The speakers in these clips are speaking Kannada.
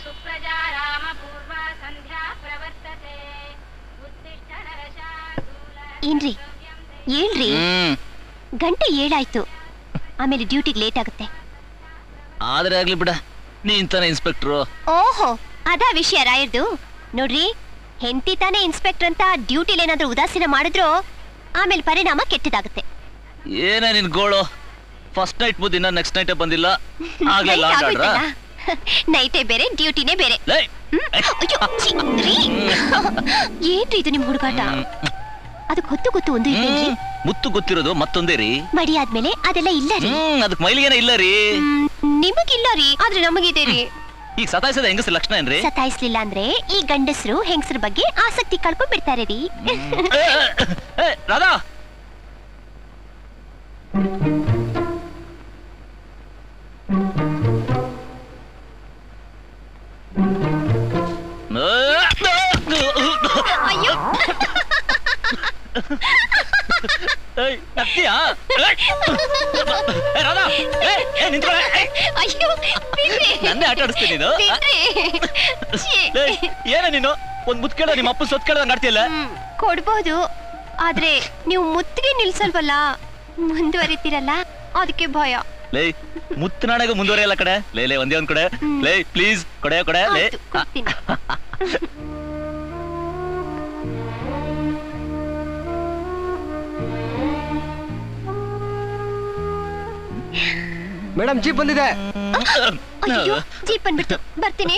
ಸುಪ್ರಜಾ ರಾಮ ಪೂರ್ವ ಸಂಧ್ಯಾ ಪ್ರವರ್ತತೆ ಉತ್ತಿಷ್ಠ ನರಶಾರ್ದೂಲ. ಏನ್ರಿ ಹೇಳ್ರಿ, ಗಂಟೆ 7 ಆಯ್ತು, ಆಮೇಲೆ ಡ್ಯೂಟಿಗೆ ಲೇಟ್ ಆಗುತ್ತೆ. ಆದ್ರೆ ಆಗ್ಲಿ ಬಿಡ, ನೀನ್ ತಾನೆ ಇನ್ಸ್ಪೆಕ್ಟ್ರು. ಓಹೋ, ಅದಾ ವಿಷಯ ರಾಯರ್ದು. ನೋಡ್ರಿ, ಹೆಂಡತಿ ತಾನೇ ಇನ್ಸ್ಪೆಕ್ಟರ್ ಅಂತ ಡ್ಯೂಟಿಲಿ ಏನಾದ್ರೂ ಉದಾಸೀನ ಮಾಡಿದ್ರು ಆಮೇಲೆ ಪರಿಣಾಮ ಕೆಟ್ಟದಾಗುತ್ತೆ. ಏನೇ ನಿನ್ ಗೋಳು? ಫಸ್ಟ್ ನೈಟ್ ಮುದ್ದಿನ ನೆಕ್ಸ್ಟ್ ನೈಟೇ ಬಂದಿಲ್ಲ. ನೈಟೇ ಬೇರೆ, ಡ್ಯೂಟಿನೇ ಬೇರೆ. ಏನ್ರಿ ಇದು ನಿಮ್ ಹುಡುಗಾಟ? ಅದಕ್ಕೆ ಗೊತ್ತು ಒಂದು ಇಲ್ಲೇನ್ರಿ? ಮುತ್ತು ಗೊತ್ತಿರೋದು ಮತ್ತೊಂದೇ ರೀ. ಮಡಿ ಆದ್ಮೇಲೆ ಅದೆಲ್ಲ ಇಲ್ಲ ರೀ. ಅದಕ್ಕೆ ಮೈಲಿಗೇನ ಇಲ್ಲ ರೀ. ನಿಮಗಿಲ್ಲ ರೀ, ಆದ್ರೆ ನಮಗಿದೆ ರೀ. ಈಗ ಸತಾಯಿಸದ ಹೆಂಗಸ್ರ ಲಕ್ಷಣ ಏನ್ರಿ? ಸತಾಯಿಸ್ಲಿಲ್ಲ ಅಂದ್ರೆ ಈ ಗಂಡಸರು ಹೆಂಗಸ್ರ ಬಗ್ಗೆ ಆಸಕ್ತಿ ಕಳ್ಕೊಂಡ್ ಬಿಡ್ತಾರೆ ರೀ. ರಾಧಾ, ಅಯ್ಯೋ ನನ್ನೇ ಆಟ ಆಡಿಸ್ತೀನಿ ನೀನು. ಏನ ನೀನು ಒಂದ್ ಮುತ್ ಕೇಳೋ ನಿಮ್ಮ ಅಪ್ಪ ಸೊತ್ ಕೇಳೋ ಮಾಡ್ತಿಯಲ್ಲ? ಕೊಡ್ಬೋದು, ಆದ್ರೆ ನೀವು ಮುತ್ತಿಗೆ ನಿಲ್ಸಲ್ವಲ್ಲ, ಮುಂದುವರಿತೀರಲ್ಲ, ಅದಕ್ಕೆ ಭಯ. ಲೇ, ಮುತ್ತನಾಡಗ ಮುಂದುವರಿಯಲ್ಲ ಕಡೆ. ಲೇ ಒಂದೇ ಒಂದ್ ಕಡೆ. ಲೇ ಪ್ಲೀಸ್ ಕೊಡೆ ಕೊಡೆ. ಲೇ ಮೇಡಮ್, ಜೀಪ್ ಬಂದಿದೆ. ಜೀಪ್ ಬಂದ್ಬಿಟ್ಟು ಬರ್ತೀನಿ.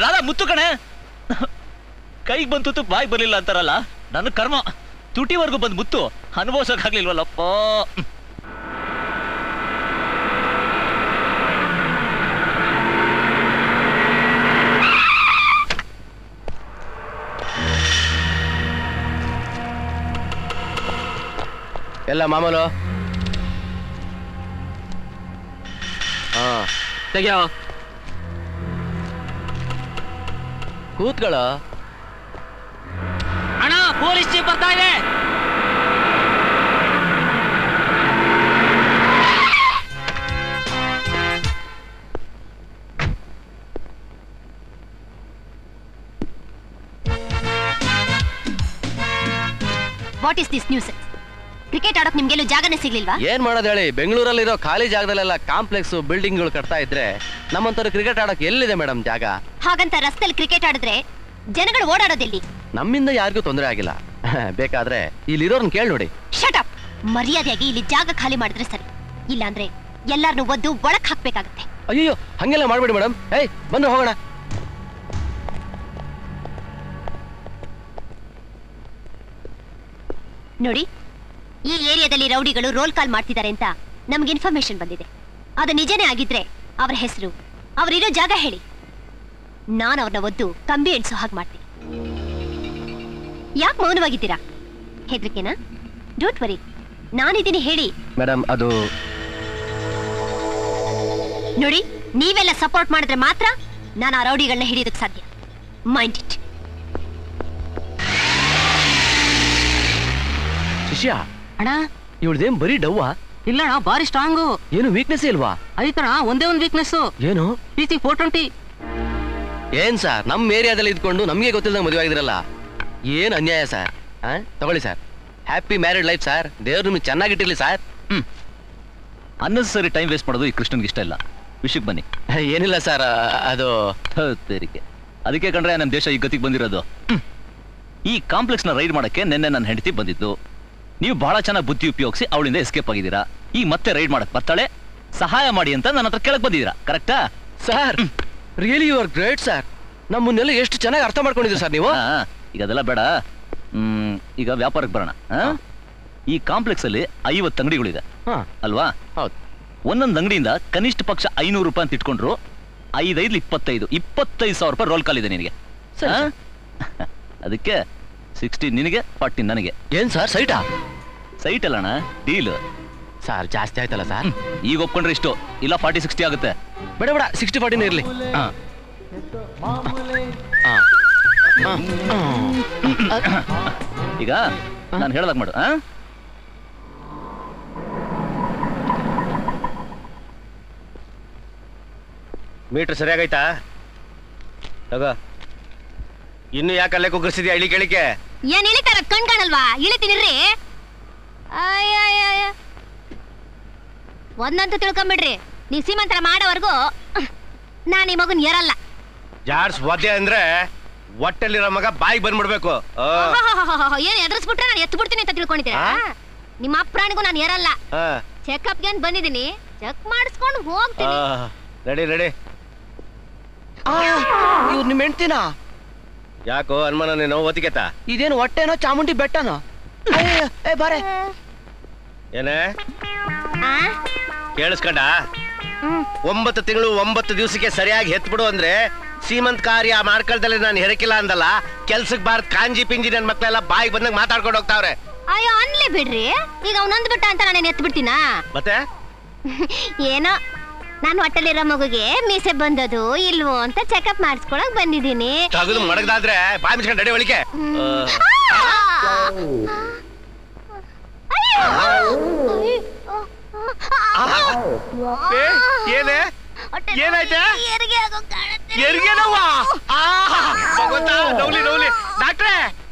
ರಾಧಾ, ಮುತ್ತು ಕಣೆ. ಕೈಗೆ ಬಂತು ಬಾಯಿ ಬರ್ಲಿಲ್ಲ ಅಂತಾರಲ್ಲ, ನನ್ನ ಕರ್ಮ. ತುಟಿವರೆಗೂ ಬಂದ್ ಮುತ್ತು ಅನುಭವಿಸಕ್ ಆಗ್ಲಿಲ್ವಲ್ಲಪ್ಪ. ಎಲ್ಲ ಮಾಮೂಲು. ತೆಗ್ಯೋ, ಕೂತ್ಕೊಳ್ಳ. ಅಣ್ಣ, ಪೊಲೀಸ್ ಜೀಪ್ ಬರ್ತಾ ಇದೆ. What is this news? Cricket ಆಡೋಕ್ ನಿಮ್ಗೆಲ್ಲೂ ಜಾಗನೇ ಸಿಗ್ಲಿಲ್ವಾ? ಏನ್ ಮಾಡೋದು ಹೇಳಿ, ಬೆಂಗಳೂರಲ್ಲಿರೋ ಖಾಲಿ ಜಾಗದಲ್ಲೆಲ್ಲ ಕಾಂಪ್ಲೆಕ್ಸ್ ಬಿಲ್ಡಿಂಗ್ಗಳು ಕಟ್ತಾ ಇದ್ರೆ ನಮ್ಮಂತವ್ರು ಕ್ರಿಕೆಟ್ ಆಡೋಕ್ ಎಲ್ಲಿದೆ ಮೇಡಮ್ ಜಾಗ? ಹಾಗಂತ ರಸ್ತೆಯಲ್ಲಿ ಕ್ರಿಕೆಟ್ ಆಡಿದ್ರೆ ಜನಗಳು ಓಡಾಡೋದಿಲ್ಲಿ. ನಮ್ಮಿಂದ ಯಾರಿಗೂ ತೊಂದರೆ ಆಗಿಲ್ಲ. ಬೇಕಾದ್ರೆ ಇಲ್ಲಿರೋರ್ನ ಕೇಳಿ ನೋಡಿ. Shut up. ಮರ್ಯಾದೆಯಾಗಿ ಇಲ್ಲಿ ಜಾಗ ಖಾಲಿ ಮಾಡಿದ್ರೆ ಸರಿ, ಇಲ್ಲಾಂದ್ರೆ ಎಲ್ಲಾರನ್ನು ಒದ್ದು ಒಳಕ್ ಹಾಕ್ಬೇಕಾಗತ್ತೆ. ಅಯ್ಯೋ, ಹಂಗೆಲ್ಲ ಮಾಡ್ಬೇಡಿ ಮೇಡಮ್. ಏಯ್, ಬನ್ನಿ ಹೋಗೋಣ. ನೋಡಿ, ಈ ಏರಿಯಾದಲ್ಲಿ ರೌಡಿಗಳು ರೋಲ್ ಕಾಲ್ ಮಾಡ್ತಿದ್ದಾರೆ ಅಂತ ನಮ್ಗೆ ಇನ್ಫಾರ್ಮೇಶನ್ ಬಂದಿದೆ. ಅದು ನಿಜನೇ ಆಗಿದ್ರೆ ಅವ್ರ ಹೆಸರು, ಅವರಿರೋ ಜಾಗ ಹೇಳಿ. ನಾನು ಅವ್ರನ್ನ ಒದ್ದು ಕಂಬಿ ಎಣ್ಸೋ ಹಾಗೆ ಮಾಡ್ತೀನಿ. ಯಾಕೆ ಮೌನವಾಗಿದ್ದೀರಾ? ಹೆದರಿಕೆನಾ? ಡೋಂಟ್ ವರಿ, ನಾನಿದ್ದೀನಿ ಹೇಳಿ. ಮೇಡಮ್, ಅದು ನೋಡಿ, ನೀವೆಲ್ಲ ಸಪೋರ್ಟ್ ಮಾಡಿದ್ರೆ ಮಾತ್ರ ನಾನು ಆ ರೌಡಿಗಳನ್ನ ಹಿಡಿಯೋದಕ್ಕೆ ಸಾಧ್ಯ. Mind it. ಶಿಷ್ಯ ಅಣ್ಣ, ಇವಳ್ದೇನ್ ಬರೀ ಡವ್ವಾ? ಇಲ್ಲಣ್ಣ, ಬಾರಿ ಸ್ಟ್ರಾಂಗು. ಏನು ವೀಕ್ನೆಸ್ ಇಲ್ವಾ? ಐತಣ್ಣ, ಒಂದೇ ಒಂದು ವೀಕ್ನೆಸ್. ಏನು? PC 420. ಏನ್ ಸರ್, ನಮ್ ಏರಿಯಾದಲ್ಲಿ ಇದ್ಕೊಂಡು ನಮ್ಗೆ ಗೊತ್ತಿಲ್ಲದಂಗೆ ಮದುವೆ ಆಗಿದ್ರಲ್ಲ, ಏನ್ ಅನ್ಯಾಯ ಸರ್. ತಗೊಳ್ಳಿ sir, happy married life sir. ದೇವ್ರು ನಿಮ್ಗೆ ಚೆನ್ನಾಗಿಟ್ಟಿರ್ಲಿ ಸರ್. ಅನ್ನೆಸರಿ ಟೈಮ್ ವೇಸ್ಟ್ ಮಾಡೋದು ಈ ಕೃಷ್ಣನ್ಗೆ ಇಷ್ಟ ಇಲ್ಲ. ವಿಷಯಕ್ಕೆ ಬನ್ನಿ. ಏನಿಲ್ಲ ಸರ್, ಅದು ತೆರಿಗೆ. ಅದಕ್ಕೆ ಕಂಡ್ರೆ ನಮ್ಮ ದೇಶ ಈ ಗತಿಗೆ ಬಂದಿರೋದು. ಈ ಕಾಂಪ್ಲೆಕ್ಸ್ ನ ರೈಡ್ ಮಾಡಕ್ಕೆ ನಿನ್ನೆ ನನ್ನ ಹೆಂಡತಿ ಬಂದಿದ್ದು. ನೀವು ಬಹಳ ಚೆನ್ನಾಗಿ ಬುದ್ಧಿ ಉಪಯೋಗಿಸಿ ಅವಳಿಂದ ಎಸ್ಕೇಪ್ ಆಗಿದ್ದೀರಾ. ಈಗ ಮತ್ತೆ ರೈಡ್ ಮಾಡಕ್ ಬರ್ತಾಳೆ, ಸಹಾಯ ಮಾಡಿ ಅಂತ ನನ್ನ ಹತ್ರ ಕೇಳಕ್ ಬಂದಿದ್ದೀರಾ. ಕರೆಕ್ಟಾ sir? Really you are great sir. ನಮ್ಮನ್ನೆಲ್ಲ ಎಷ್ಟು ಚೆನ್ನಾಗಿ ಅರ್ಥ ಮಾಡ್ಕೊಂಡಿದ್ದೀರಿ ಸರ್ ನೀವು. ಈಗ ಅದೆಲ್ಲ ಬೇಡ. ಈಗ ವ್ಯಾಪಾರಕ್ಕೆ ಬರೋಣ. ಈ ಕಾಂಪ್ಲೆಕ್ಸ್ ಅಲ್ಲಿ 50 ಅಂಗಡಿಗಳಿದೆ ಅಲ್ವಾ? ಹೌದು. ಒಂದೊಂದು ಅಂಗಡಿಯಿಂದ ಕನಿಷ್ಠ ಪಕ್ಷ 500 ರೂಪಾಯಿ ಅಂತ ಇಟ್ಕೊಂಡ್ರು 5 25,000 ರೂಪಾಯಿ ರೋಲ್ ಕಾಲ್ ಇದೆ ನಿನಗೆ. ಅದಕ್ಕೆ 60 ನಿನಗೆ, 40 ನನಗೆ. ಏನ್ ಸರ್, ಸೈಟಾ? ಸೈಟ್ ಅಲ್ಲಣ್ಣ, ಡೀಲ್. ಸರ್ ಜಾಸ್ತಿ ಆಯ್ತಲ್ಲ ಸರ್. ಈಗ ಒಪ್ಕೊಂಡ್ರೆ ಇಷ್ಟು, ಇಲ್ಲ 40-60 ಆಗುತ್ತೆ. ಬೇಡ ಬೇಡ, 60-40 ಇರ್ಲಿ. ಈಗ ನಾನು ಹೇಳ್ದಾಗ ಮಾಡು. ಮೀಟರ್ ಸರಿಯಾಗೈತಾ? ತಗೋ. ಇನ್ನು ಯಾಕಲ್ಲೇ ಕುಗ್ಗಿಸಿದ್ಯಾ ಇಳಿ ಕೇಳಿಕೆ? ಏನ್ ಇಳಿತಾರ ಕಣ್ ಕಾಣಲ್ವಾ? ಇಳಿತೀನಿರ್ರಿ. ಅಯ್ಯ ಒಂದಂತೂ ತಿಳ್ಕೊಂಬಿಡ್ರಿ, ನೀವ್ ಸೀಮಂತರ ಮಾಡೋವರೆಗೂ ನಾನ್ ಈ ಮಗನ್ ಏರಲ್ಲ. ಜಾಡ್ಸ್ ಒದ್ದೆ ಅಂದ್ರೆ ಹೊಟ್ಟೆಲಿರೋ ಮಗ ಬಾಯಿಗೆ ಬಂದ್ಬಿಡ್ಬೇಕು. ಏನ್ ಎದುರಿಸ್ಬಿಟ್ರೆ ನಾನು ಎತ್ತು ಬಿಡ್ತೀನಿ ಅಂತ ತಿಳ್ಕೊಂಡಿದ್ದೀರಾ? ನಿಮ್ಮ ಅಪ್ರಾಣಿಗೂ ನಾನು ಏರಲ್ಲ. ಚೆಕಪ್ಗೆ ಅಂತ ಬಂದಿದ್ದೀನಿ, ಚೆಕ್ ಮಾಡಿಸ್ಕೊಂಡು ಹೋಗ್ತೀನಿ. Ready ready. ಇವ್ರು ನಿಮ್ ಹೆಂಡ್ತಿನ? ಯಾಕೋ ಅನುಮಾನ ನೀನು ಒತ್ತಿಗೆತ? ಇದೇನು ಹೊಟ್ಟೆನೋ ಚಾಮುಂಡಿ ಬೆಟ್ಟನೋ? ಬಾರೆ ಏನೇ ಕೇಳಿಸ್ಕೊಂಡ? 9 ತಿಂಗಳು 9 ದಿವಸಕ್ಕೆ ಸರಿಯಾಗಿ ಹೆತ್ಬಿಡು ಅಂದ್ರೆ ಸೀಮಂತ್ ಕಾರ್ಯ ಮಾಡ್ಕೊಳ್ದಲ್ಲೇ ನಾನು ಹೆರಕಿಲ್ಲ ಅಂದಲ್ಲ. ಕೆಲ್ಸಕ್ಕೆ ಬಾರ್ದ್ ಕಾಂಜಿ ಪಿಂಜಿ ನನ್ ಮಕ್ಳೆಲ್ಲ ಬಾಯಿಗೆ ಬಂದಂಗ್ ಮಾತಾಡ್ಕೊಂಡು ಹೋಗ್ತಾವ್ರೆ. ಅಯ್ಯೋ ಅನ್ಲಿ ಬಿಡ್ರಿ, ಈಗ ಅವ್ನೊಂದ್ ಬಿಟ್ಟ ಅಂತ ನಾನು ಎತ್ತು ಬಿಡ್ತೀನಾ? ಮತ್ತೆ ಏನೋ ನಾನು ಹೊಟ್ಟೆಲಿರೋ ಮಗುಗೆ ಮೀಸೆ ಬಂದದು ಇಲ್ವೋ ಅಂತ ಚೆಕಪ್ ಮಾಡಿಸ್ಕೊಳಕ್ ಬಂದಿದ್ದೀನಿ. ತಗದು ಮಡಗದಾದ್ರೆ ಬಾಯಿ ಮುಚ್ಕೊಂಡು ನಡೆ ಒಳಿಕೆ. ಏನೇ ಏನಾಯ್ತಾ? ಹೆರಿಗೆ ನೋವಾ? ಭಗವಂತ, ನೌಲಿ ನೌಲಿ. ಡಾಕ್ಟ್ರೇ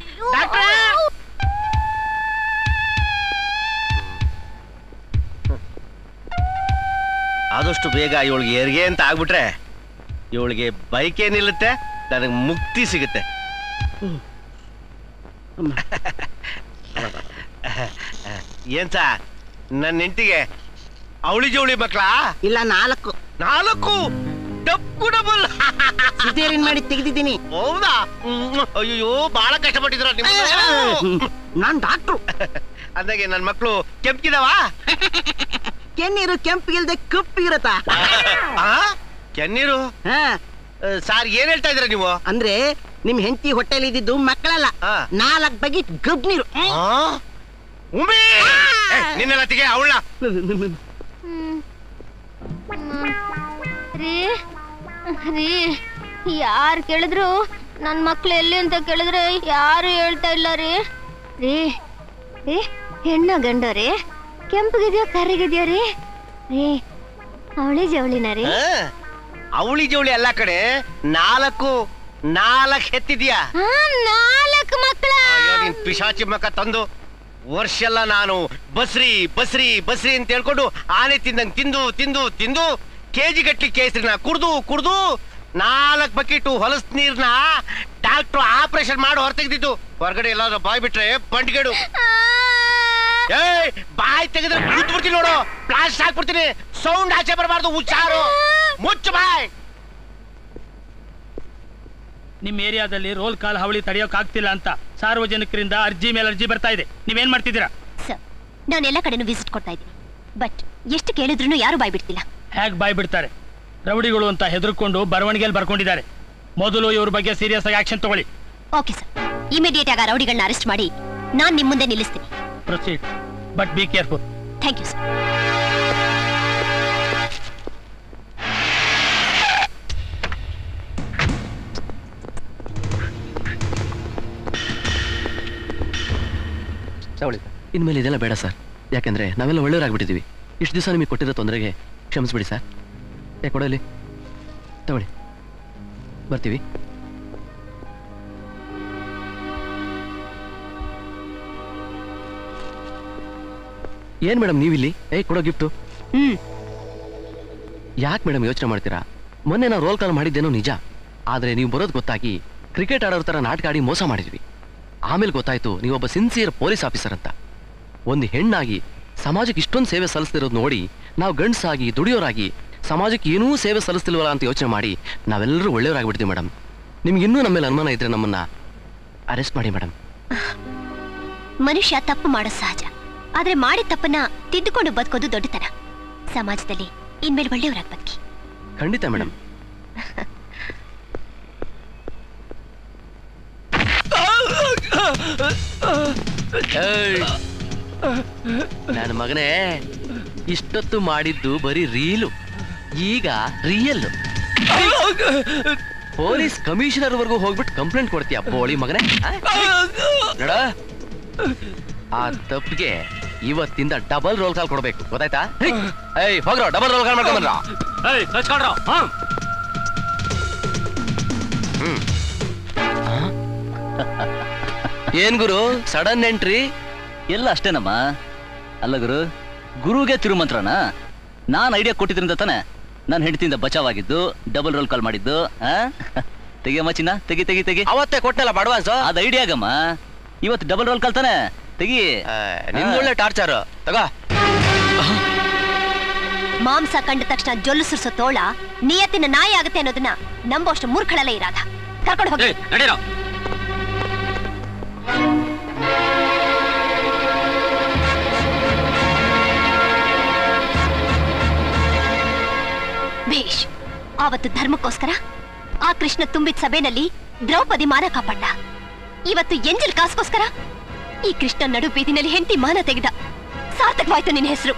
ಡಾಕ್ಟ್ರೇ, ಆದಷ್ಟು ಬೇಗ ಇವಳಿಗೆ ಹೆರಿಗೆ ಅಂತ ಆಗ್ಬಿಟ್ರೆ ಇವಳಿಗೆ ಬೈಕೇ ನಿಲ್ಲುತ್ತೆ, ನನಗೆ ಮುಕ್ತಿ ಸಿಗುತ್ತೆ. ಏನ್ ಸರ್ ನನ್ನ ಹೆಂಡತಿಗೆ ಅವಳಿ ಜವಳಿ ಮಕ್ಳಾ? ಇಲ್ಲ 4 4 ಡಬ್ಬು ಡಬಲ್ ಸಿಸೇರಿಯನ್ ಮಾಡಿ ತೆಗೆದಿದ್ದೀನಿ. ಹೌದಾ? ಅಯ್ಯೋ ಬಹಳ ಕಷ್ಟಪಟ್ಟಿದ್ರ ನಾನ್ ಡಾಕ್ಟ್ರು. ಅಂದಾಗೆ ನನ್ ಮಕ್ಳು ಕೆಂಪಿದಾವ? ಕೆನ್ನೀರು ಕೆಂಪಿಗಿಲ್ದೆ ಕಪ್ಪಿಗಿರತ್ತ? ಕೆನ್ನೀರು ಸಾರ್ ಏನ್ ಹೇಳ್ತಾ ಇದ್ರ ನೀವು? ಅಂದ್ರೆ ನಿಮ್ ಹೆಂಡತಿ ಹೊಟ್ಟೆಲಿ ಇದ್ದಿದ್ದು ಮಕ್ಕಳಲ್ಲ, 4 ಬಗೆ ಗಬ್ ನೀರು. ನಿನ್ನೆಲ್ಲತ್ತಿಗೆ ಅವಳ ರೀ ರೀ ಯಾರು ಕೇಳಿದ್ರು ನನ್ ಮಕ್ಳು ಎಲ್ಲಿ ಅಂತ ಕೇಳಿದ್ರೆ ಯಾರು ಹೇಳ್ತಾ ಇಲ್ಲ ರೀ. ರೀ ರೀ ಹೆಣ್ಣ ಗಂಡ ರೀ? ಕೆಂಪಗಿದ್ಯೋ ಕರಿಗಿದ್ಯೋ ರೀ? ರೀ ಅವಳಿ ಜವಳಿನ ರೀ? ಅವಳಿ ಜವಳಿ ಎಲ್ಲ ಕಡೆ 4 ಹೆತ್ತಿದ್ಯಾ? 4 ಮಕ್ಕಳ? ನಿನ್ ಪಿಶಾಚಿ ಮಕ್ಕ ತಂದು ವರ್ಷ ಎಲ್ಲ ನಾನು ಬಸ್ರಿ ಬಸ್ರಿ ಬಸ್ರಿ ಅಂತ ಹೇಳ್ಕೊಂಡು ಆನೆ ತಿಂದಂಗ್ ತಿಂದು ತಿಂದು ತಿಂದು ಕೆಜಿ ಗಟ್ಲಿ ಕೇಸರಿನ ಕುಡ್ದು ಕುಡ್ದು 4 ಬಕೆಟ್ ಹೊಲಸ್ ನೀರ್ನ ಡಾಕ್ಟ್ರು ಆಪರೇಷನ್ ಮಾಡಿ ಹೊರತೆಗ್ದಿದ್ದು. ಹೊರಗಡೆ ಎಲ್ಲಾದ್ರೂ ಬಾಯ್ ಬಿಟ್ರೆ ಬಂಟ್ಗೇಡು. ಬಾಯ್ ತೆಗೆದ್ರೆ ಬಿಡ್ತೀನಿ ನೋಡು, ಪ್ಲಾಸ್ಟ್ ಹಾಕ್ಬಿಡ್ತೀನಿ. ಸೌಂಡ್ ಆಚೆ ಬರಬಾರ್ದು, ಹುಚ್ಚಾರು. ಮುಚ್ಚು ಬಾಯ್. ನಿಮ್ ಏರಿಯಾದಲ್ಲಿ ರೋಲ್ ಕಾಲ್ ಹಾವಳಿ ತಡೆಯೋಕ್ಕಾಗ್ತಿಲ್ಲ ಅಂತ ಸಾರ್ವಜನಿಕರಿಂದ ಅರ್ಜಿ ಮೇಲೆ ಅರ್ಜಿ ಬರ್ತಾ ಇದೆ. ನೀವೇನ್ ಮಾಡ್ತಿದ್ದೀರಾ? ಸರ್, ನಾನು ಎಲ್ಲ ಕಡೆನೂ ವಿಸಿಟ್ ಕೊಡ್ತಾ ಇದ್ದೀನಿ, ಬಟ್ ಎಷ್ಟು ಕೇಳಿದ್ರು ಯಾರು ಬಾಯ್ ಬಿಡ್ತಿಲ್ಲ. ಹೇಗ್ ಬಾಯ್ ಬಿಡ್ತಾರೆ? ರೌಡಿಗಳು ಅಂತ ಹೆದರ್ಕೊಂಡು ಬರವಣಿಗೆಯಲ್ಲಿ ಬರ್ಕೊಂಡಿದ್ದಾರೆ. ಮೊದಲು ಇವ್ರ ಬಗ್ಗೆ ಸೀರಿಯಸ್ ಆಗಿ ಆಕ್ಷನ್ ತಗೊಳ್ಳಿ. ಓಕೆ ಸರ್, ಇಮಿಡಿಯೇಟ್ ಆಗಿ ರೌಡಿಗಳನ್ನ ಅರೆಸ್ಟ್ ಮಾಡಿ ನಾನ್ ನಿಮ್ ಮುಂದೆ ನಿಲ್ಲಿಸ್ತೀನಿ. Proceed, but be careful. Thank you sir. ಇನ್ಮೇಲೆ ಇದೆಲ್ಲ ಬೇಡ ಸರ್, ಯಾಕೆಂದ್ರೆ ನಾವೆಲ್ಲ ಒಳ್ಳೆಯವರಾಗ್ಬಿಟ್ಟಿದ್ದೀವಿ. ಇಷ್ಟು ದಿವಸ ನಿಮಗೆ ಕೊಟ್ಟಿರೋ ತೊಂದರೆಗೆ ಕ್ಷಮಿಸ್ಬಿಡಿ ಸರ್. ಯಾಕೆ ಕೊಡಲಿ, ತಗೊಳ್ಳಿ, ಬರ್ತೀವಿ. ಏನ್ ಮೇಡಮ್ ನೀವಿಲ್ಲಿ? ಕೊಡೋ ಗಿಫ್ಟು. ಯಾಕೆ ಮೇಡಮ್ ಯೋಚನೆ ಮಾಡ್ತೀರಾ? ಮೊನ್ನೆ ನಾವು ರೋಲ್ ಕಾಲ್ ಮಾಡಿದ್ದೇನೋ ನಿಜ, ಆದ್ರೆ ನೀವು ಬರೋದು ಗೊತ್ತಾಗಿ ಕ್ರಿಕೆಟ್ ಆಡೋರ ತರ ನಾಟಕ ಆಡಿ ಮೋಸ ಮಾಡಿದ್ವಿ. ಆಮೇಲೆ ಗೊತ್ತಾಯ್ತು ನೀವೊಬ್ಬ ಸಿನ್ಸಿಯರ್ ಪೊಲೀಸ್ ಆಫೀಸರ್ ಅಂತ. ಒಂದು ಹೆಣ್ಣಾಗಿ ಸಮಾಜಕ್ಕೆ ಇಷ್ಟೊಂದು ಸೇವೆ ಸಲ್ಲಿಸ್ತಿರೋದು ನೋಡಿ ನಾವು ಗಂಡಸಾಗಿ ದುಡಿಯೋರಾಗಿ ಸಮಾಜಕ್ಕೆ ಏನೂ ಸೇವೆ ಸಲ್ಲಿಸ್ತಿಲ್ವಲ್ಲ ಅಂತ ಯೋಚನೆ ಮಾಡಿ ನಾವೆಲ್ಲರೂ ಒಳ್ಳೆಯವರಾಗ್ಬಿಡ್ತೀವಿ ಮೇಡಮ್. ನಿಮ್ಗೆ ಇನ್ನೂ ನಮ್ಮ ಮೇಲೆ ಅನುಮಾನ ಇದ್ರೆ ನಮ್ಮನ್ನ ಅರೆಸ್ಟ್ ಮಾಡಿ ಮೇಡಮ್. ಮನುಷ್ಯ ತಪ್ಪು ಮಾಡೋ ಸಹಜ, ಆದ್ರೆ ಮಾಡಿದ ತಪ್ಪನ್ನ ತಿದ್ದುಕೊಂಡು ಬದುಕೋದು ದೊಡ್ಡತನ. ಸಮಾಜದಲ್ಲಿ ಇನ್ಮೇಲೆ ಒಳ್ಳೆಯವರಾಗಿ ಬದುಕಿ. ಖಂಡಿತ ಮೇಡಮ್. ನನ್ನ ಮಗನೇ, ಇಷ್ಟೊತ್ತು ಮಾಡಿದ್ದು ಬರೀ ರೀಲು, ಈಗ ರಿಯಲ್. ಪೊಲೀಸ್ ಕಮಿಷನರ್ ವರ್ಗೂ ಹೋಗ್ಬಿಟ್ಟು ಕಂಪ್ಲೇಂಟ್ ಕೊಡ್ತೀಯ ಬೋಳಿ ಮಗನೇ. ನೋಡ, ಆ ತಪ್ಪಿಗೆ ಇವತ್ತಿಂದ ಡಬಲ್ ರೋಲ್ ಕಾಲ್ ಕೊಡ್ಬೇಕು, ಗೊತ್ತಾಯ್ತಾ? ಹೋಗ್ರೋ, ಡಬಲ್ ರೋಲ್ ಕಾಲ್ ಮಾಡ್ಕೊಂಡ್ರ. ಏನ್ ಗುರು ಸಡನ್ ಎಂಟ್ರಿ? ಎಲ್ಲ ಅಷ್ಟೇನಮ್ಮ. ಅಲ್ಲ ಗುರು, ಗುರುಗೆ ತಿರುಮಂತ್ರನ? ನಾನ್ ಐಡಿಯಾ ಕೊಟ್ಟಿದ್ರಿಂದ ತಾನೆ ನನ್ನ ಹೆಂಡತಿಯಿಂದ ಬಚಾವಾಗಿದ್ದು, ಡಬಲ್ ರೋಲ್ ಕಾಲ್ ಮಾಡಿದ್ದು. ತೆಗಿಯಮ್ಮ ಚಿನ್ನ, ತೆಗಿ ತೆಗಿ ತೆಗಿ. ಅವತ್ತೇ ಕೊಟ್ಟಲ್ಲ ಅಡ್ವಾನ್ಸ್. ಅದ್ ಐಡಿಯಾಗಮ್ಮ. ಇವತ್ತು ಡಬಲ್ ರೋಲ್ ಕಾಲ್ ತಾನೆ, ತೆಗಿ. ನಿಮ್ಗೊಳ್ಳೆ ಟಾರ್ಚರ್ ತಗೋ. ಮಾಂಸ ಕಂಡ ತಕ್ಷಣ ಜೊಲ್ಲು ಸುರಿಸೋ ತೋಳ ನಿಯತ್ತಿನ ನಾಯಿ ಆಗುತ್ತೆ ಅನ್ನೋದನ್ನ ನಂಬೋಷ್ಟು ಮೂರ್ಖಳಲ್ಲ ಇರಾದ. ಕರ್ಕೊಂಡು ಹೋಗಿ. ನಡೀರೋ. ಭೇಷ್. ಆವತ್ತು ಧರ್ಮಕ್ಕೋಸ್ಕರ ಆ ಕೃಷ್ಣ ತುಂಬಿದ ಸಭೆನಲ್ಲಿ ದ್ರೌಪದಿ ಮಾನ ಕಾಪಾಡ್ದ. ಇವತ್ತು ಎಂಜಲ್ ಕಾಸ್ಗೋಸ್ಕರ ಈ ಕೃಷ್ಣ ನಡು ಬೀದಿನಲ್ಲಿ ಹೆಂಡತಿ ಮಾನ ತೆಗೆದ. ಸಾರ್ಥಕವಾಯ್ತು ನಿನ್ನ ಹೆಸರು.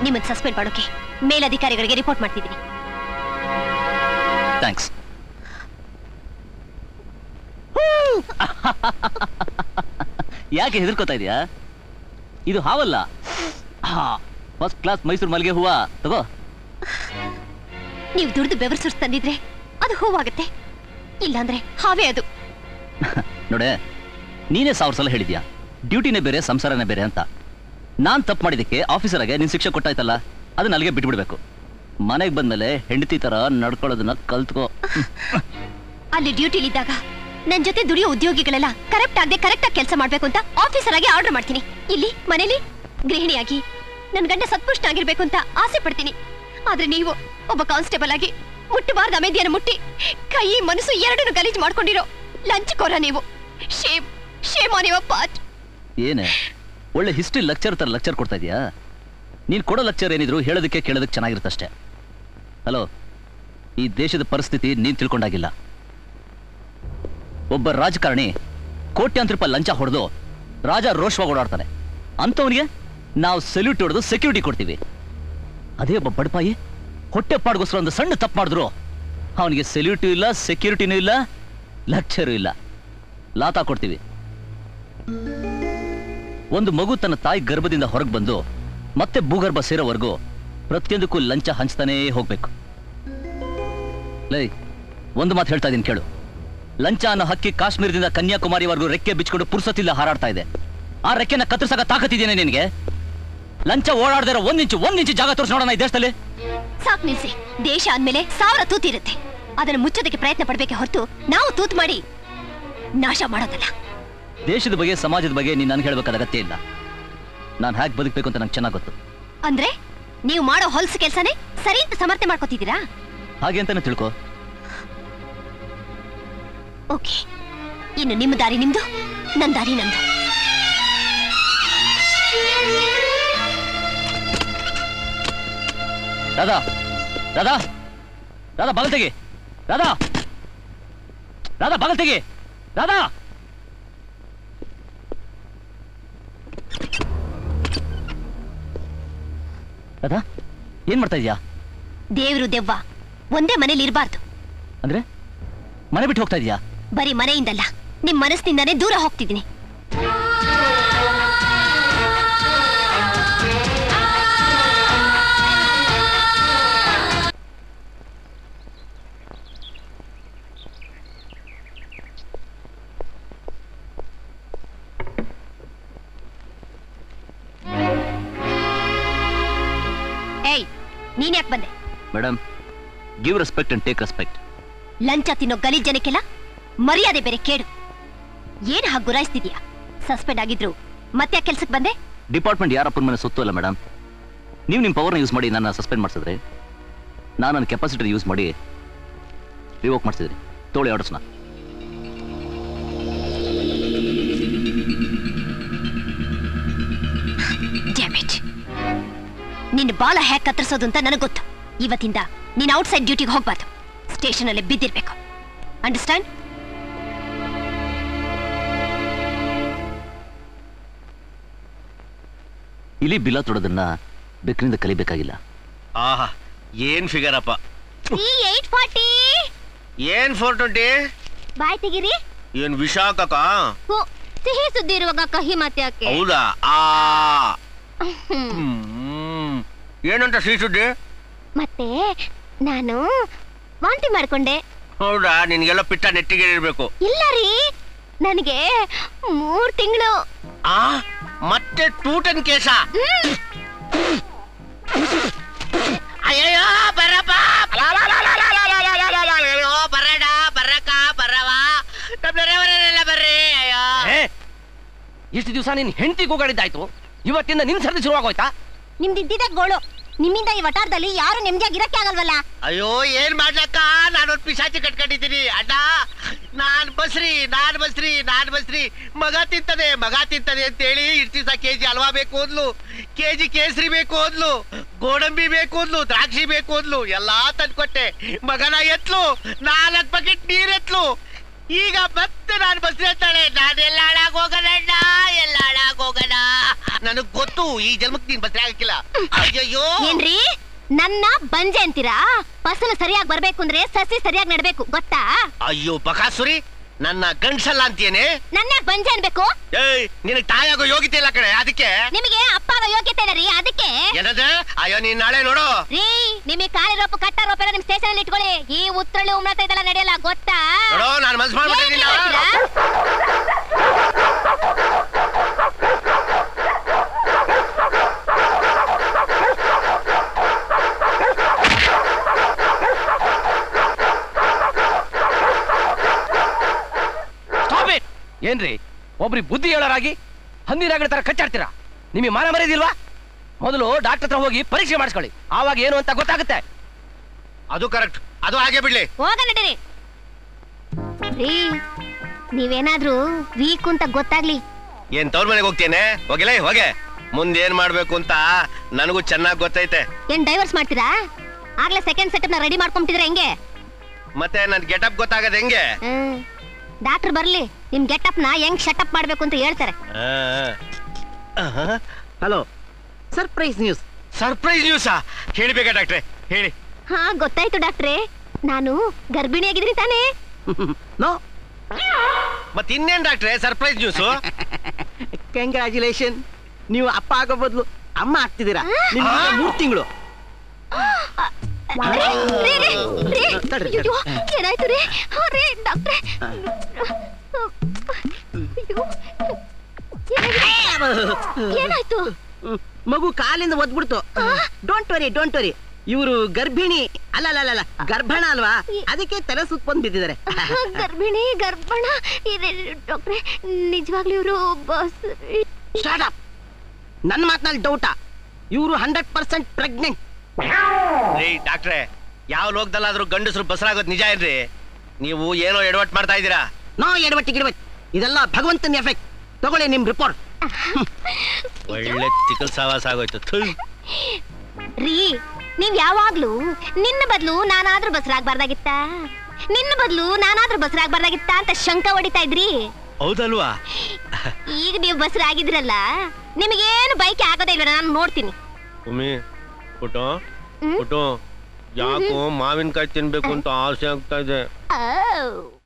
ನಿಮ್ಮನ್ನು ಸಸ್ಪೆಂಡ್ ಮಾಡೋಕೆ ಮೇಲಧಿಕಾರಿಗಳಿಗೆ ರಿಪೋರ್ಟ್ ಮಾಡ್ತಿದ್ದೀನಿ. ಥ್ಯಾಂಕ್ಸ್. ಯಾಕೆ ಹೆದರ್ಕೋತಾ ಇದೀಯಾ? ಇದು ಹಾವಲ್ಲ, ಫಸ್ಟ್ ಕ್ಲಾಸ್ ಮೈಸೂರು ಮಲ್ಲಿಗೆ ಹೂವ. ತಗೋ. ನೀವು ದುಡ್ದು ಬೆವರು ಸುರ್ಸ್ ತಂದಿದ್ರೆ ಅದು ಹೂವಾಗುತ್ತೆ, ಇಲ್ಲಾಂದ್ರೆ ಹಾವೇ ಅದು. ನೋಡೆ, ನೀನೇ 1000 ಸಲ ಹೇಳಿದ್ಯಾ ಡ್ಯೂಟಿನೇ ಬೇರೆ ಸಂಸಾರನೇ ಬೇರೆ ಅಂತ. ನಾನ್ ತಪ್ಪು ಮಾಡಿದಕ್ಕೆ ಆಫೀಸರ್ಗೆ ನಿನ್ ಶಿಕ್ಷೆ ಕೊಟ್ಟಾಯ್ತಲ್ಲ, ಅದನ್ನ ಅಲ್ಲಿಗೆ ಬಿಟ್ಬಿಡ್ಬೇಕು. ಮನೆಗೆ ಬಂದ್ಮೇಲೆ ಹೆಂಡತಿ ತರ ನಡ್ಕೊಳ್ಳೋದನ್ನ ಕಲ್ತ್ಕೋ. ಅಲ್ಲಿ ಡ್ಯೂಟಿಲಿದ್ದಾಗ ನನ್ ಜೊತೆ ದುಡಿಯೋ ಉದ್ಯೋಗಿಗಳೆಲ್ಲ ಕರೆಕ್ಟ್ ಆಗಿ ಕೆಲಸ ಮಾಡ್ಬೇಕು ಅಂತ ಆಫೀಸರ್ ಆಗಿ ಆರ್ಡರ್ ಮಾಡ್ತೀನಿ. ಇಲ್ಲಿ ಮನೇಲಿ ಗೃಹಿಣಿಯಾಗಿ ನನ್ ಗಂಡ ಸತ್ಪುಷ್ಟ ಆಗಿರ್ಬೇಕು ಅಂತ ಆಸೆ ಪಡ್ತೀನಿ. ಆದ್ರೆ ನೀವು ಒಬ್ಬ ಕಾನ್ಸ್ಟೇಬಲ್ ಆಗಿ ಮುಟ್ಟಬಾರ್ದ ಅಮೇದಿಯನ್ನು ಮುಟ್ಟಿ ಕೈ ಮನಸ್ಸು ಎರಡನ್ನು ಗಲೀಜ್ ಮಾಡ್ಕೊಂಡಿರೋ ಲಂಚಕೋರ ನೀವು. Shem shame on your part. ಏನೇ ಒಳ್ಳೆ ಹಿಸ್ಟ್ರಿ ಲೆಕ್ಚರ್ ತರ ಲೆಕ್ಚರ್ ಕೊಡ್ತಾ ಇದೀಯಾ? ನೀನ್ ಕೊಡೋ ಲೆಕ್ಚರ್ ಏನಿದ್ರು ಹೇಳೋದಕ್ಕೆ ಕೇಳೋದಕ್ಕೆ ಚೆನ್ನಾಗಿರುತ್ತಷ್ಟೇ. ಹಲೋ, ಈ ದೇಶದ ಪರಿಸ್ಥಿತಿ ನೀನ್ ತಿಳ್ಕೊಂಡಾಗಿಲ್ಲ. ಒಬ್ಬ ರಾಜಕಾರಣಿ ಕೋಟ್ಯಾಂತರ ರೂಪಾಯಿ ಲಂಚ ಹೊಡೆದು ರಾಜ ರೋಷವಾಗಿ ಓಡಾಡ್ತಾನೆ. ಅಂತವನಿಗೆ ನಾವು ಸೆಲ್ಯೂಟ್ ಹೊಡೆದು ಸೆಕ್ಯೂರಿಟಿ ಕೊಡ್ತೀವಿ. ಅದೇ ಒಬ್ಬ ಬಡಪಾಯಿ ಹೊಟ್ಟೆ ಪಾಡ್ಗೋಸ್ಕರ ಒಂದು ಸಣ್ಣ ತಪ್ಪು ಮಾಡಿದ್ರು ಅವನಿಗೆ ಸೆಲ್ಯೂಟು ಇಲ್ಲ, ಸೆಕ್ಯೂರಿಟಿನೂ ಇಲ್ಲ, ಲೆಕ್ಚರು ಇಲ್ಲ, ಲಾತಾ ಕೊಡ್ತೀವಿ. ಒಂದು ಮಗು ತನ್ನ ತಾಯಿ ಗರ್ಭದಿಂದ ಹೊರಗೆ ಬಂದು ಮತ್ತೆ ಭೂಗರ್ಭ ಸೇರೋವರೆಗೂ ಪ್ರತಿಯೊಂದಕ್ಕೂ ಲಂಚ ಹಂಚ್ತಾನೇ ಹೋಗ್ಬೇಕು. ಲೈ, ಒಂದು ಮಾತು ಹೇಳ್ತಾ ಇದೀನಿ ಕೇಳು. ಲಂಚ ಅನ್ನೋ ಹಕ್ಕಿ ಕಾಶ್ಮೀರದಿಂದ ಕನ್ಯಾಕುಮಾರಿವರೆಗೂ ರೆಕ್ಕೆ ಬಿಚ್ಕೊಂಡು ಪುರ್ಸತಿಲ್ಲ ಹಾರಾಡ್ತಾ ಇದೆ. ಆ ರೆಕ್ಕೆನ ಕತ್ತರಿಸಾಕ ತಾಕತ್ತಿದ್ದೇನೆ ನಿನಗೆ? ಲಂಚ ಓಡಾಡದಿರೋ ಒಂದಿಂಚು ಜಾಗ ತೋರಿಸಿ ನೋಡೋಣ ಈ ದೇಶದಲ್ಲಿ. ಸಾಕ್ ನಿಲ್ಸಿ. ದೇಶ ಅಂದ್ಮೇಲೆ 1000 ತೂತಿರುತ್ತೆ. ಅದನ್ನು ಮುಚ್ಚೋದಕ್ಕೆ ಪ್ರಯತ್ನ ಪಡ್ಬೇಕೆ ಹೊರತು ನಾವು ತೂತು ಮಾಡಿ ನಾಶ ಮಾಡೋದಲ್ಲ. ದೇಶದ ಬಗ್ಗೆ, ಸಮಾಜದ ಬಗ್ಗೆ ನೀನು ನನ್ಗೆ ಹೇಳ್ಬೇಕಾದ ಅಗತ್ಯ ಇಲ್ಲ. ನಾನು ಹ್ಯಾಕ್ ಬದುಕಬೇಕು ಅಂತ ನಂಗೆ ಚೆನ್ನಾಗಿ ಗೊತ್ತು. ಅಂದ್ರೆ ನೀವು ಮಾಡೋ ಹೊಲಸು ಕೆಲಸನೇ ಸರಿ ಅಂತ ಸಮರ್ಥನೆ ಮಾಡ್ಕೋತಿದ್ದೀರಾ? ಹಾಗೆ ಅಂತಾನೆ ತಿಳ್ಕೊ. ಓಕೆ, ಇನ್ನು ನಿಮ್ಮ ದಾರಿ ನಿಮ್ದು, ನನ್ನ ದಾರಿ ನಂದು. ರಾಧಾ, ರಾಧಾ, ರಾಧಾ ಬಾಗಲ್ ತೆಗಿ. ರಾಧಾ, ರಾಧಾ ಬಾಗಲ್ ತೆಗಿ. ರಾಧಾ, ರಾಧಾ ಏನ್ ಮಾಡ್ತಾ ಇದೀಯಾ? ದೇವ್ರು ದೆವ್ವ ಒಂದೇ ಮನೇಲಿ ಇರಬಾರ್ದು. ಅಂದ್ರೆ ಮನೆ ಬಿಟ್ಟು ಹೋಗ್ತಾ ಇದೀಯಾ? ಬರೀ ಮನೆಯಿಂದಲ್ಲ, ನಿಮ್ ಮನಸ್ಸಿನಿಂದಾನೇ ದೂರ ಹೋಗ್ತಿದ್ದೀನಿ. ಏಯ್, ನೀನ್ ಯಾಕೆ ಬಂದೆ? Madam, give respect and take respect. ಲಂಚ ತಿನ್ನೋ ಗಲೀಜ್ ಜನಕ್ಕೆಲ್ಲ ಮರ್ಯಾದೆ ಬೇರೆ ಕೇಡು. ಏನ್ ಹಾಗೆ ಗುರಾಯಿಸ್ತಿದ್ಯಾ? ಸಸ್ಪೆಂಡ್ ಆಗಿದ್ರು ಮತ್ತೆ ಕೆಲ್ಸಕ್ಕೆ ಬಂದೆ? ಡಿಪಾರ್ಟ್ಮೆಂಟ್ ಯಾರಪ್ಪನ ಮನೆ ಸೊತ್ತು ಅಲ್ಲ ಮೇಡಮ್. ನೀವು ನಿಮ್ಮ ಪವರ್ನ ಯೂಸ್ ಮಾಡಿ ನನ್ನ ಸಸ್ಪೆಂಡ್ ಮಾಡಿಸಿದ್ರೆ, ನಾನು ನನ್ನ ಕೆಪಾಸಿಟಿ ಯೂಸ್ ಮಾಡಿ ರಿವೋಕ್ ಮಾಡಿಸಿದ್ರಿ. ತೋಳಿ ಆರ್ಡರ್ಸ್ನ. ನಿನ್ನ ಬಾಲ ಹ್ಯಾಕ್ ಕತ್ತರಿಸೋದು ಅಂತ ನನಗೆ ಗೊತ್ತು. ಇವತ್ತಿಂದ ನೀನ್ ಔಟ್ಸೈಡ್ ಡ್ಯೂಟಿಗೆ ಹೋಗ್ಬಾರ್ದು. ಸ್ಟೇಷನ್ ಅಲ್ಲೇ ಬಿದ್ದಿರ್ಬೇಕು. ಅಂಡರ್ಸ್ಟ್ಯಾಂಡ್? ಇಲ್ಲಿ ಬಿಲ ತೊಡೋದನ್ನ ಬೆಕ್ಕಿನಿಂದ ಕಲಿಬೇಕಾಗಿಲ್ಲ. ಆಹಾ, ಏನ್ ಫಿಗರ್ ಅಪ್ಪ. 840 ಏನ್ 420? ಬಾಯ್ ತೆಗಿರಿ. ಏನ್ ವಿಷ ಹಾಕಕ್ಕ? ಸಿಹಿ ಸುದ್ದಿ ಇರುವಾಗ ಕಹಿ ಮಾತೆ ಯಾಕೆ? ಹೌದಾ? ಏನಂತ ಸಿಹಿ ಸುದ್ದಿ? ಮತ್ತೆ ನಾನು ವಾಂತಿ ಮಾಡ್ಕೊಂಡೆ. ಹೌದಾ? ನಿನ್ಗೆಲ್ಲ ಪಿಟ್ಟ ನೆಟ್ಟಿಗೆ ಇರ್ಬೇಕು. ಇಲ್ಲ ರೀ, ನನಗೆ 3 ತಿಂಗಳು. ಆ ಮತ್ತೆ ಟೂಟನ್ ಕೇಸ? ಅಯ್ಯೋ ಬರಪ್ಪ, ಬರಡ ಬರಕ ಬರವ ನಮ್ಮೆಲ್ಲ ಬರ್ರಿ. ಅಯ್ಯೋ ಇಷ್ಟು ದಿವಸ ನಿನ್ ಹೆಂಡತಿ ಕೂಗಾಡಿದ್ದಾಯ್ತು, ಇವತ್ತಿಂದ ನಿನ್ ಸರ್ದಿ ಶುರುವಾಗೋಯ್ತಾ? ನಿಮ್ದಿದ್ದಿದ್ದ ಗೋಳು. ನಿಮ್ಮಿಂದ ಈ ವಟಾರದಲ್ಲಿ ಯಾರು ನೆಮ್ಮದಿಯಾಗಿ ಇರಕ್ಕೆ ಆಗಲ್ವಲ್ಲ. ಅಯ್ಯೋ ಏನ್ ಮಾಡ್ಲಕ್ಕ, ನಾನೊಂದ್ ಪಿಶಾಚಿ ಕಟ್ಕೊಂಡಿದ್ದೀನಿ ಅಣ್ಣ. ನಾನ್ ಬಸ್ರಿ ಮಗ ತಿಂತದೆ ಅಂತ ಹೇಳಿ ಇಷ್ಟು ದಿವಸ ಕೆಜಿ ಹಲ್ವಾ ಬೇಕು ಅಂದ್ಲು, ಕೆಜಿ ಕೇಸರಿ ಬೇಕು ಅಂದ್ಲು, ಗೋಡಂಬಿ ಬೇಕು ಅಂದ್ಲು, ದ್ರಾಕ್ಷಿ ಬೇಕು ಅಂದ್ಲು, ಎಲ್ಲಾ ತಂದ್ಕೊಟ್ಟೆ. ಮಗನ ಎತ್ಲು, 4 ಬಕೆಟ್ ನೀರ್ ಎತ್ಲು. ಈಗ ಮತ್ತೆ ನಾನು ಬಸ್ರಿ ಅಂತಾಳೆ. ನಾನೆಲ್ಲ ಹಾಳಾಗೋಗಣ, ನನಗ್ ಗೊತ್ತು ಈ ಜನ್ಮಕ್ಕೆ ನೀನ್ ಬಸ್ರಿ ಆಗಕ್ಕಿಲ್ಲ. ಅಯ್ಯಯ್ಯೋ ಏನ್ರಿ ನನ್ನ ಬಂಜೆ ಅಂತೀರಾ? ಫಸಲು ಸರಿಯಾಗಿ ಬರ್ಬೇಕು ಅಂದ್ರೆ ಸಸಿ ಸರಿಯಾಗಿ ನಡ್ಬೇಕು, ಗೊತ್ತಾ? ಅಯ್ಯೋ ಬಕಾಸುರಿ, ನನ್ನ ಗಂಡ್ಸಲ್ಲ ಅಂತೀಯೇನೆ? ನನ್ನ ಬಂಜೆ ಅನ್ಬೇಕು? ಏಯ್ ನಿನಗ್ ತಾಯಾಗೋ ಯೋಗ್ಯತೆ ಇಲ್ಲ ಕಡೆ, ಅದಕ್ಕೆ. ನಿಮಗೆ ಅಪ್ಪಾಗ ಯೋಗ್ಯತೆ ಇಲ್ಲ ರೀ, ಅದಕ್ಕೆ. ಏನದ? ಅಯ್ಯೋ ನೀನ್ ನಾಳೆ ನೋಡು. ರೀ, ನಿಮಗೆ ಕಾಲಿ ರೋಪ ಕಟ್ಟ ರೋಪ ಎಲ್ಲ ನಿಮ್ ಸ್ಟೇಷನ್ ಅಲ್ಲಿ ಇಟ್ಕೊಳ್ಳಿ. ಈ ಉತ್ತರಳ್ಳಿ ಉಮ್ರತ ಇದೆಲ್ಲ ನಡೆಯಲ್ಲ, ಗೊತ್ತಾ? ನೋಡು, ನಾನು ಮನ್ಸು ಮಾಡ್ಬಿಟ್ಟಿದ್ದೀನಿ. ಏನ್ರಿ ಒಬ್ರಿಗೆ ಬುದ್ಧಿ ಹೇಳೋರಾಗಿ ಹಂದಿನಾಗಡೆ ತರ ಕಚ್ಚಾಡ್ತೀರಾ? ನಿಮಗೆ ಮಾನ ಮರ್ಯಾದಿಲ್ವಾ? ಮೊದಲು ಡಾಕ್ಟರ್ ಹತ್ರ ಹೋಗಿ ಪರೀಕ್ಷೆ ಮಾಡಿಸ್ಕೊಳ್ಳಿ, ಆವಾಗ ಏನು ಅಂತ ಗೊತ್ತಾಗುತ್ತೆ. ಅದು ಕರೆಕ್ಟ್, ಅದು ಹಾಗೆ ಬಿಡ್ಲಿ. ಹೋಗ ನಡೀರಿ. ರೀ, ನೀವೇನಾದ್ರೂ ವೀಕ್ ಅಂತ ಗೊತ್ತಾಗ್ಲಿ. ಏನ್ ತವ್ರ ಮನೆಗೆ ಹೋಗ್ತೇನೆ? ಹೋಗಿಲ್ಲ ಹೋಗೆ. ಮುಂದೆ ಏನ್ ಮಾಡ್ಬೇಕು ಅಂತ ನನಗೂ ಚೆನ್ನಾಗಿ ಗೊತ್ತೈತೆ. ಏನ್ ಡೈವರ್ಸ್ ಮಾಡ್ತೀರಾ? ಆಗ್ಲೇ ಸೆಕೆಂಡ್ ಸೆಟಪ್ ನ ರೆಡಿ ಮಾಡ್ಕೊಂತಿದ್ರೆ ಹೆಂಗೆ? ಮತ್ತೆ ನನ್ ಗೆಟಪ್ ಗೊತ್ತಾಗದ ಹೆಂಗೆ? ಡಾಕ್ಟರ್ ಬರ್ಲಿ, ನಿಮ್ ಗೆಟಪ್ ನ ಹೆಂಗ್ ಶಟಪ್ ಮಾಡ್ಬೇಕು ಅಂತ ಹೇಳ್ತಾರೆ. Hello, surprise news. ಸರ್ಪ್ರೈಸ್ ನ್ಯೂಸಾ? ಹೇಳ್ಬೇಕಾ ಡಾಕ್ಟ್ರೆ, ಹೇಳಿ. ಹಾ ಗೊತ್ತಾಯ್ತು ಡಾಕ್ಟ್ರೆ, ನಾನು ಗರ್ಭಿಣಿಯಾಗಿದ್ದೀನಿ ತಾನೇ? ನೋ. ಮತ್ ಇನ್ನೇನ್ ಡಾಕ್ಟ್ರೆ ಸರ್ಪ್ರೈಸ್ ನ್ಯೂಸು? ಕಂಗ್ರಾಚುಲೇಷನ್, ನೀವು ಅಪ್ಪ ಆಗೋ ಬದಲು ಅಮ್ಮ ಆಗ್ತಿದ್ದೀರಾ. ನಿಮ್ಗೆ 3 ತಿಂಗಳು. ಏನಾಯ್ತು ರೀ? ಡಾಕ್ಟ್ರೆ ಏನಾಯ್ತು? ಮಗು ಕಾಲಿಂದ ಒದ್ಬಿಡ್ತು. Don't worry. ಇವರು ಗರ್ಭಿಣಿ ಅಲ್ಲ ಗರ್ಭಣ ಅಲ್ವಾ, ಅದಕ್ಕೆ ತಲೆ ಸುತ್ತ ಬಂದ್ ಬಿದ್ದಿದ್ದಾರೆ. ಗರ್ಭಣ ಡಾಕ್ಟ್ರೆ, ನಿಜವಾಗ್ಲೂ ಇವರು ಸ್ಟಾರ್ಟ್ ಅಪ್. ನನ್ನ ಮಾತಿನಲ್ಲಿ ಡೌಟಾ? ಇವರು 100% ಪ್ರೆಗ್ನೆಂಟ್. ರೀ ಡಾಕ್ಟ್ರೆ, ಯಾವ ಲೋಕದಲ್ಲಾದ್ರೂ ಗಂಡಸರು ಬಸರಾಗೋದು ನಿಜ ಏನ್ರಿ? ನೀವು ಏನೋ ಎಡವಟ್ ಮಾಡ್ತಾ ಇದ್ದೀರಾ. ನೋ ಎಡವಟ್ಟು, ಇದೆಲ್ಲ ಭಗವಂತನ ಎಫೆಕ್ಟ್. ತಗೊಳ್ಳಿ ನಿಮ್ ರಿಪೋರ್ಟ್. ಒಳ್ಳೆ ತಿಕ್ಕಲ್ ಸಾವಾಸ ಆಗೋಯ್ತು. ರೀ, ನೀವ್ ಯಾವಾಗ್ಲೂ ನಿನ್ನ ಬದಲು ನಾನಾದ್ರೂ ಬಸರಾಗ್ಬಾರ್ದಾಗಿತ್ತ ಅಂತ ಶಂಕ ಹೊಡಿತಾ ಇದ್ರಿ. ಹೌದಲ್ವಾ? ಈಗ ನೀವು ಬಸರಾಗಿದ್ರಲ್ಲ, ನಿಮಗೇನು ಬೈಕೆ ಆಗೋದೇ ಇಲ್ಲ. ನಾನು ನೋಡ್ತೀನಿ. ಯಾಕೋ ಮಾವಿನಕಾಯಿ ತಿನ್ಬೇಕು ಅಂತ ಆಸೆ ಆಗ್ತಾ ಇದೆ.